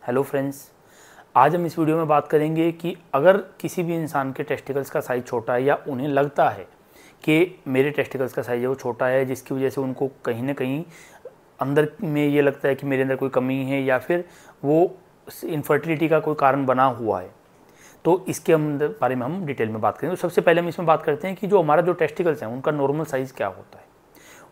Hello friends, आज हम इस वीडियो में बात करेंगे कि अगर किसी भी इंसान के टेस्टिकल्स का साइज़ छोटा है या उन्हें लगता है कि मेरे टेस्टिकल्स का साइज़ है वो छोटा है, जिसकी वजह से उनको कहीं ना कहीं अंदर में ये लगता है कि मेरे अंदर कोई कमी है या फिर वो इनफर्टिलिटी का कोई कारण बना हुआ है, तो इसके बारे में हम डिटेल में बात करेंगे। तो सबसे पहले हम इसमें बात करते हैं कि जो हमारा जो टेस्टिकल्स हैं उनका नॉर्मल साइज़ क्या होता है,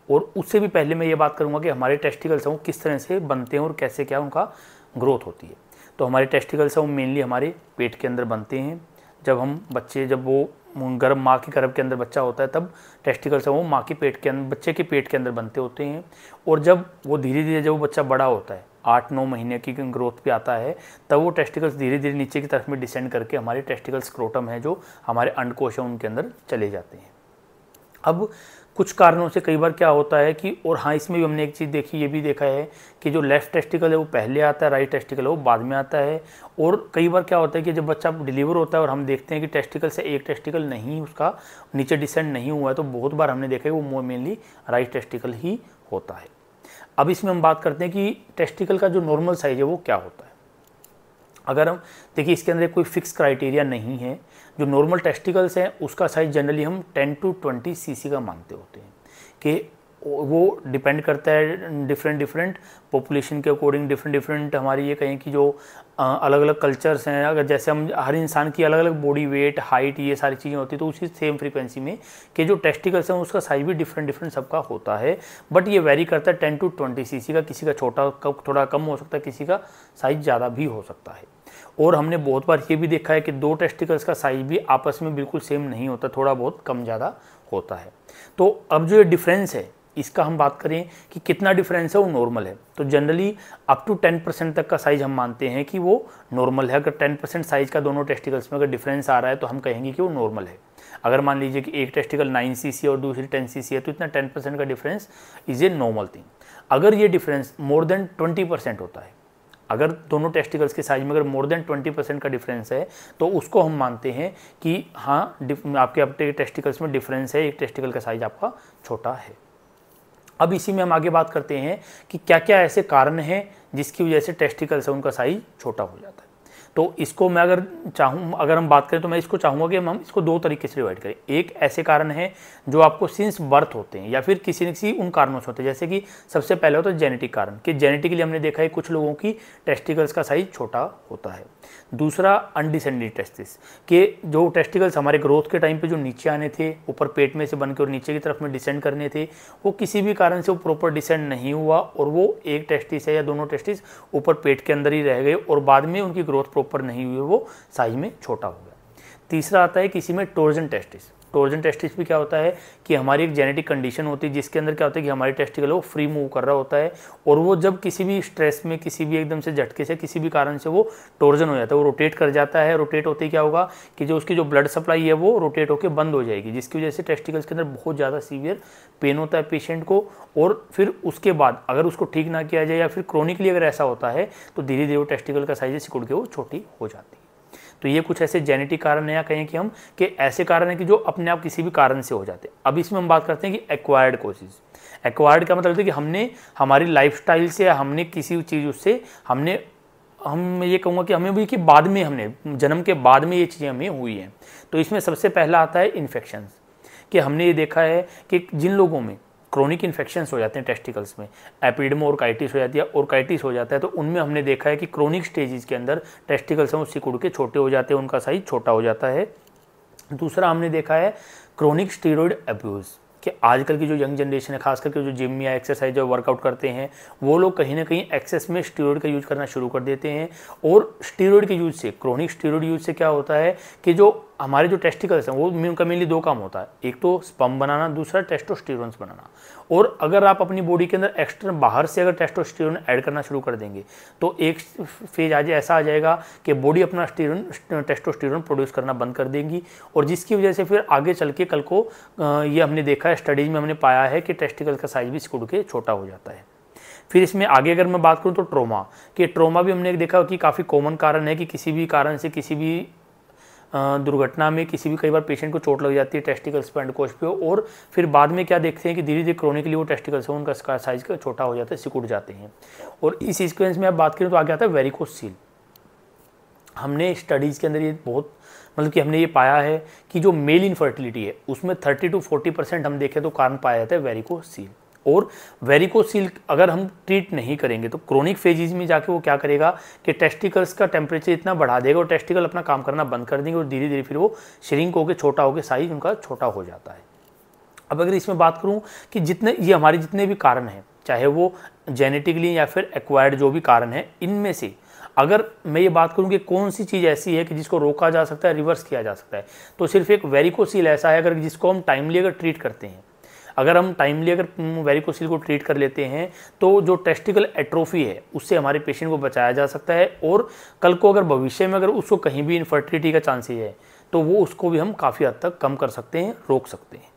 और उससे भी पहले मैं ये बात करूँगा कि हमारे टेस्टिकल्स हैं वो किस तरह से बनते हैं और कैसे क्या उनका ग्रोथ होती है। तो हमारे टेस्टिकल्स हैं वो मेनली हमारे पेट के अंदर बनते हैं। जब वो गर्भ माँ के गर्भ के अंदर बच्चा होता है तब टेस्टिकल्स हैं वो माँ के पेट के अंदर, बच्चे के पेट के अंदर बनते होते हैं। और जब वो धीरे धीरे जब वो बच्चा बड़ा होता है, 8-9 महीने की ग्रोथ पे आता है, तब वो टेस्टिकल्स धीरे धीरे नीचे की तरफ में डिसेंड करके हमारे टेस्टिकल स्क्रोटम है जो हमारे अंडकोश है उनके अंदर चले जाते हैं। अब कुछ कारणों से कई बार क्या होता है कि, और हाँ इसमें भी हमने एक चीज़ देखी, ये भी देखा है कि जो लेफ़्ट टेस्टिकल है वो पहले आता है, राइट टेस्टिकल है वो बाद में आता है। और कई बार क्या होता है कि जब बच्चा डिलीवर होता है और हम देखते हैं कि टेस्टिकल से एक टेस्टिकल नहीं उसका नीचे डिसेंड नहीं हुआ है, तो बहुत बार हमने देखा है वो मेनली राइट टेस्टिकल ही होता है। अब इसमें हम बात करते हैं कि टेस्टिकल का जो नॉर्मल साइज़ है वो क्या होता है। अगर हम देखिए, इसके अंदर कोई फिक्स क्राइटेरिया नहीं है। जो नॉर्मल टेस्टिकल्स हैं उसका साइज़ जनरली हम 10 to 20 cc का मानते होते हैं, कि वो डिपेंड करता है डिफरेंट पॉपुलेशन के अकॉर्डिंग, डिफरेंट हमारी ये कहें कि जो अलग अलग कल्चर्स हैं। अगर जैसे हम हर इंसान की अलग अलग बॉडी वेट, हाइट, ये सारी चीज़ें होती है, तो उसी सेम फ्रीक्वेंसी में कि जो टेस्टिकल्स हैं उसका साइज़ भी डिफरेंट सबका होता है। बट ये वेरी करता है 10 to 20 cc का, किसी का छोटा थोड़ा कम हो सकता है, किसी का साइज़ ज़्यादा भी हो सकता है। और हमने बहुत बार ये भी देखा है कि दो टेस्टिकल्स का साइज़ भी आपस में बिल्कुल सेम नहीं होता, थोड़ा बहुत कम ज़्यादा होता है। तो अब जो ये डिफरेंस है इसका हम बात करें कि कितना डिफरेंस है वो नॉर्मल है, तो जनरली अप टू 10% तक का साइज़ हम मानते हैं कि वो नॉर्मल है। अगर 10% साइज़ का दोनों टेस्टिकल्स में अगर डिफरेंस आ रहा है तो हम कहेंगे कि वो नॉर्मल है। अगर मान लीजिए कि एक टेस्टिकल 9 cc और दूसरी 10 cc है, तो इतना 10% का difference is a normal thing. अगर ये डिफरेंस मोर देन 20% होता है, अगर दोनों टेस्टिकल्स के साइज में अगर मोर देन 20% का डिफरेंस है, तो उसको हम मानते हैं कि हाँ आपके टेस्टिकल्स में डिफरेंस है, एक टेस्टिकल का साइज आपका छोटा है। अब इसी में हम आगे बात करते हैं कि क्या क्या ऐसे कारण हैं जिसकी वजह से टेस्टिकल्स है उनका साइज छोटा हो जाता है। तो इसको मैं अगर हम बात करें तो मैं इसको चाहूँगा कि हम इसको दो तरीके से डिवाइड करें। एक ऐसे कारण है जो आपको सिंस बर्थ होते हैं या फिर किसी न किसी उन कारणों से होते हैं, जैसे कि सबसे पहले होता है जेनेटिक कारण, कि जेनेटिकली हमने देखा है कुछ लोगों की टेस्टिकल्स का साइज छोटा होता है। दूसरा अनडिसेंडेड टेस्टिस, कि जो टेस्टिकल्स हमारे ग्रोथ के टाइम पे जो नीचे आने थे, ऊपर पेट में से बन के और नीचे की तरफ में डिसेंड करने थे, वो किसी भी कारण से वो प्रॉपर डिसेंड नहीं हुआ और वो एक टेस्टिस है या दोनों टेस्टिस ऊपर पेट के अंदर ही रह गए और बाद में उनकी ग्रोथ प्रॉपर नहीं हुई, वो साइज में छोटा हो गया। तीसरा आता है किसी में टॉर्जन टेस्टिस। टॉर्जन टेस्टिस भी क्या होता है कि हमारी एक जेनेटिक कंडीशन होती है जिसके अंदर क्या होता है कि हमारी टेस्टिकल वो फ्री मूव कर रहा होता है, और वो जब किसी भी स्ट्रेस में, किसी भी एकदम से झटके से, किसी भी कारण से वो टॉर्जन हो जाता है, वो रोटेट कर जाता है। रोटेट होते ही क्या होगा कि जो उसकी जो ब्लड सप्लाई है वो रोटेट होकर बंद हो जाएगी, जिसकी वजह से टेस्टिकल्स के अंदर बहुत ज़्यादा सीवियर पेन होता है पेशेंट को। और फिर उसके बाद अगर उसको ठीक ना किया जाए या फिर क्रोनिकली अगर ऐसा होता है तो धीरे धीरे वो टेस्टिकल का साइज सिकुड़ के वो छोटी हो जाती है। तो ये कुछ ऐसे जेनेटिक कारण है, या कहें कि हम कि ऐसे कारण है कि जो अपने आप किसी भी कारण से हो जाते हैं। अब इसमें हम बात करते हैं कि एक्वायर्ड कॉजेज। एक्वायर्ड का मतलब है कि हमने हमारी लाइफस्टाइल से, हमने किसी चीज़ उससे हम ये कहूँगा कि हमें भी कि बाद में, हमने जन्म के बाद में ये चीज़ें हमें हुई हैं। तो इसमें सबसे पहला आता है इन्फेक्शंस, कि हमने ये देखा है कि जिन लोगों में क्रोनिक इन्फेक्शंस हो जाते हैं टेस्टिकल्स में, एपिडेमोर्काइटिस हो जाती है, ओर्काइटिस हो जाता है, तो उनमें हमने देखा है कि क्रोनिक स्टेजेस के अंदर टेस्टिकल्स हैं वो सिकुड़ के छोटे हो जाते हैं, उनका साइज छोटा हो जाता है। दूसरा हमने देखा है क्रोनिक स्टीरॉयड अब्यूज़, कि आजकल की जो यंग जनरेशन है, खास करके जो जिम या एक्सरसाइज जो वर्कआउट करते हैं, वो लोग कहीं ना कहीं एक्सेस में स्टीरॉयड का यूज़ करना शुरू कर देते हैं। और स्टीरॉयड के यूज़ से, क्रोनिक स्टीरॉयड यूज़ से क्या होता है कि जो हमारे जो टेस्टिकल्स हैं वो उनका मेनली दो काम होता है, एक तो स्पर्म बनाना, दूसरा टेस्टोस्टेरोन्स बनाना। और अगर आप अपनी बॉडी के अंदर एक्स्ट्रा बाहर से अगर टेस्टोस्टेरोन ऐड करना शुरू कर देंगे तो एक फेज ऐसा आ जाएगा कि बॉडी अपना टेस्टोस्टेरोन प्रोड्यूस करना बंद कर देंगी, और जिसकी वजह से फिर आगे चल के कल को ये हमने देखा है, स्टडीज़ में हमने पाया है कि टेस्टिकल का साइज भी सिकुड़ के छोटा हो जाता है। फिर इसमें आगे अगर मैं बात करूँ तो ट्रोमा भी हमने देखा कि काफ़ी कॉमन कारण है, कि किसी भी कारण से, किसी भी दुर्घटना में किसी भी कई बार पेशेंट को चोट लग जाती है टेस्टिकल्स पे, अंडकोश पे, और फिर बाद में क्या देखते हैं कि धीरे धीरे क्रोनिकली वो टेस्टिकल्स हैं उनका साइज का छोटा हो जाता है, सिकुड़ जाते हैं। और इस सीक्वेंस में आप बात करें तो आगे आता है वेरिकोस सील, हमने स्टडीज़ के अंदर ये बहुत मतलब कि हमने ये पाया है कि जो मेल इनफर्टिलिटी है उसमें 30 to 40% हम देखें तो कारण पाया जाता है वेरिकोसील। और वेरिकोसील अगर हम ट्रीट नहीं करेंगे तो क्रोनिक फेजेज में जाके वो क्या करेगा कि टेस्टिकल्स का टेम्परेचर इतना बढ़ा देगा और टेस्टिकल अपना काम करना बंद कर देंगे और धीरे धीरे फिर वो श्रिंक होकर छोटा होकर साइज उनका छोटा हो जाता है। अब अगर इसमें बात करूं कि जितने भी कारण हैं, चाहे वो जेनेटिकली या फिर एक्वायर्ड जो भी कारण है, इनमें से अगर मैं ये बात करूं कि कौन सी चीज़ ऐसी है कि जिसको रोका जा सकता है, रिवर्स किया जा सकता है, तो सिर्फ एक वेरिकोसील ऐसा है अगर जिसको हम टाइमली अगर ट्रीट करते हैं, अगर हम टाइमली अगर वेरिकोसील को ट्रीट कर लेते हैं तो जो टेस्टिकल एट्रोफी है उससे हमारे पेशेंट को बचाया जा सकता है। और कल को अगर भविष्य में अगर उसको कहीं भी इनफर्टिलिटी का चांसेस है तो वो उसको भी हम काफ़ी हद तक कम कर सकते हैं, रोक सकते हैं।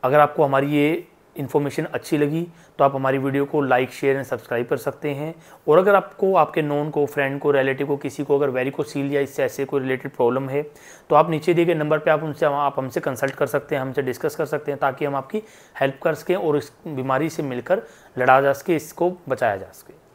अगर आपको हमारी ये इन्फॉर्मेशन अच्छी लगी तो आप हमारी वीडियो को लाइक, शेयर एंड सब्सक्राइब कर सकते हैं। और अगर आपको आपके नोन को, फ्रेंड को, रिलेटिव को, किसी को अगर वेरिकोसील या इससे ऐसे कोई रिलेटेड प्रॉब्लम है तो आप नीचे दिए गए नंबर पे आप हमसे कंसल्ट कर सकते हैं, हमसे डिस्कस कर सकते हैं, ताकि हम आपकी हेल्प कर सकें और इस बीमारी से मिलकर लड़ा जा सके, इसको बचाया जा सके।